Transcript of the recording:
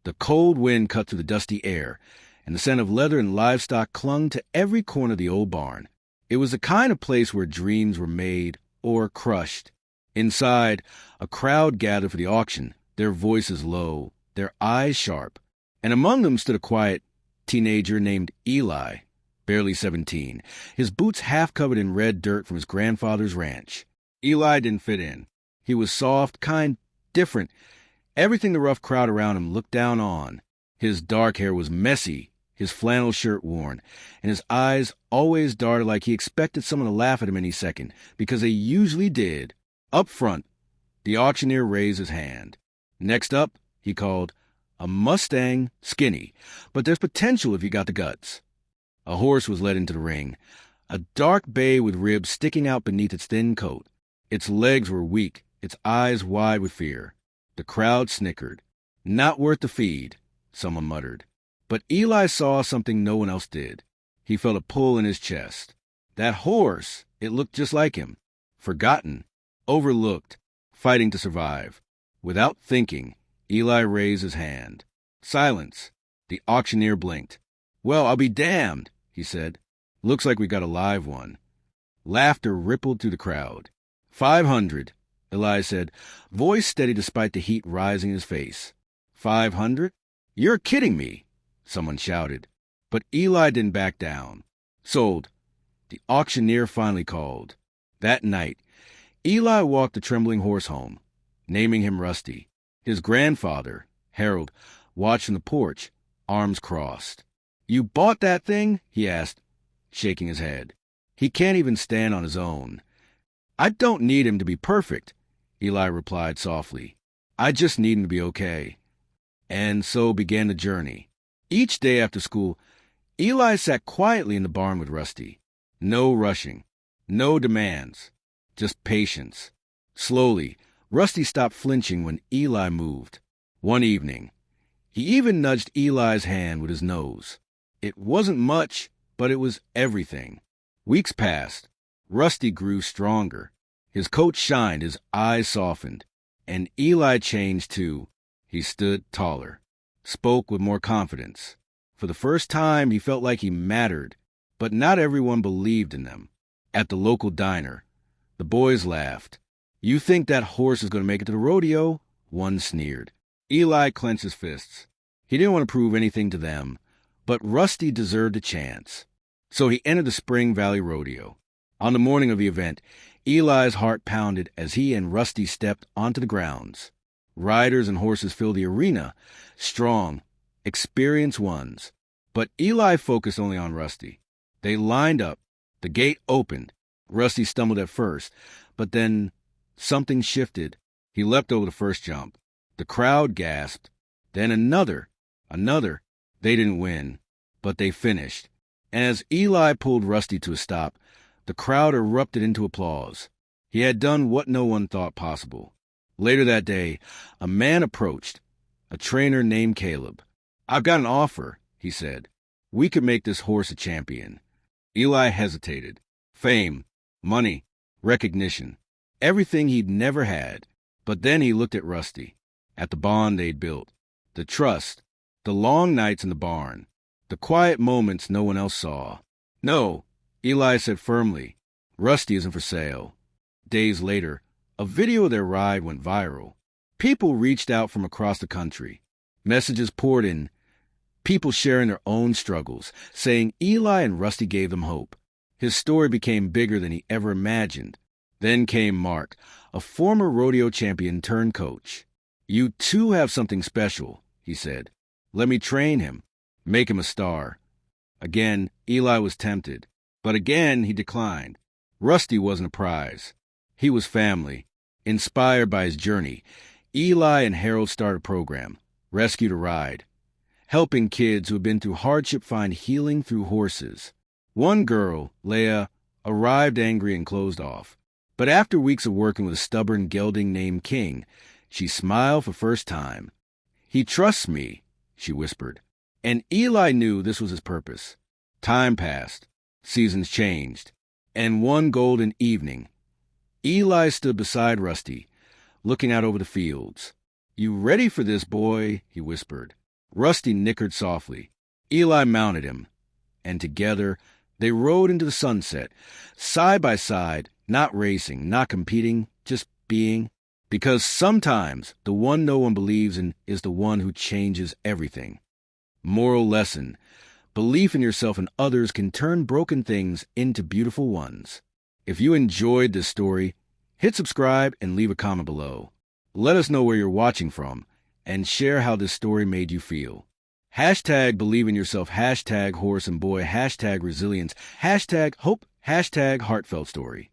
The cold wind cut through the dusty air, and the scent of leather and livestock clung to every corner of the old barn. It was the kind of place where dreams were made or crushed. Inside, a crowd gathered for the auction, their voices low, their eyes sharp, and among them stood a quiet teenager named Eli, barely 17, his boots half covered in red dirt from his grandfather's ranch. Eli didn't fit in. He was soft, kind, different, everything the rough crowd around him looked down on. His dark hair was messy, his flannel shirt worn, and his eyes always darted like he expected someone to laugh at him any second, because they usually did. Up front, the auctioneer raised his hand. Next up, he called, a Mustang, skinny, but there's potential if you got the guts. A horse was led into the ring, a dark bay with ribs sticking out beneath its thin coat. Its legs were weak, its eyes wide with fear. The crowd snickered. Not worth the feed, someone muttered. But Eli saw something no one else did. He felt a pull in his chest. That horse, it looked just like him. Forgotten, overlooked, fighting to survive. Without thinking, Eli raised his hand. Silence. The auctioneer blinked. Well, I'll be damned, he said. Looks like we got a live one. Laughter rippled through the crowd. 500, Eli said, voice steady despite the heat rising in his face. 500? You're kidding me, someone shouted. But Eli didn't back down. Sold. The auctioneer finally called. That night, Eli walked the trembling horse home, naming him Rusty. His grandfather, Harold, watched from the porch, arms crossed. You bought that thing? He asked, shaking his head. He can't even stand on his own. I don't need him to be perfect, Eli replied softly. I just need him to be okay. And so began the journey. Each day after school, Eli sat quietly in the barn with Rusty. No rushing, no demands, just patience. Slowly, Rusty stopped flinching when Eli moved. One evening, he even nudged Eli's hand with his nose. It wasn't much, but it was everything. Weeks passed. Rusty grew stronger. His coat shined, his eyes softened. And Eli changed too. He stood taller, spoke with more confidence. For the first time, he felt like he mattered, but not everyone believed in them. At the local diner, the boys laughed. You think that horse is going to make it to the rodeo? One sneered. Eli clenched his fists. He didn't want to prove anything to them, but Rusty deserved a chance. So he entered the Spring Valley Rodeo. On the morning of the event, Eli's heart pounded as he and Rusty stepped onto the grounds. Riders and horses filled the arena, strong, experienced ones. But Eli focused only on Rusty. They lined up. The gate opened. Rusty stumbled at first, but then something shifted. He leapt over the first jump. The crowd gasped. Then another. They didn't win, but they finished. And as Eli pulled Rusty to a stop, the crowd erupted into applause. He had done what no one thought possible. Later that day, a man approached, a trainer named Caleb. I've got an offer, he said. We could make this horse a champion. Eli hesitated. Fame, money, recognition, everything he'd never had. But then he looked at Rusty, at the bond they'd built, the trust, the long nights in the barn, the quiet moments no one else saw. No, Eli said firmly, Rusty isn't for sale. Days later, a video of their ride went viral. People reached out from across the country. Messages poured in, people sharing their own struggles, saying Eli and Rusty gave them hope. His story became bigger than he ever imagined. Then came Mark, a former rodeo champion turned coach. You too have something special, he said. Let me train him, make him a star. Again, Eli was tempted, but again he declined. Rusty wasn't a prize. He was family. Inspired by his journey, Eli and Harold started a program, Rescue to Ride, helping kids who had been through hardship find healing through horses. One girl, Leah, arrived angry and closed off. But after weeks of working with a stubborn gelding named King, she smiled for first time. He trusts me, she whispered. And Eli knew this was his purpose. Time passed. Seasons changed. And one golden evening, Eli stood beside Rusty, looking out over the fields. You ready for this, boy? He whispered. Rusty nickered softly. Eli mounted him, and together they rode into the sunset, side by side, not racing, not competing, just being. Because sometimes the one no one believes in is the one who changes everything. Moral lesson: belief in yourself and others can turn broken things into beautiful ones. If you enjoyed this story, hit subscribe and leave a comment below. Let us know where you're watching from and share how this story made you feel. Hashtag believe in yourself, hashtag horse and boy, hashtag resilience, hashtag hope, hashtag heartfelt story.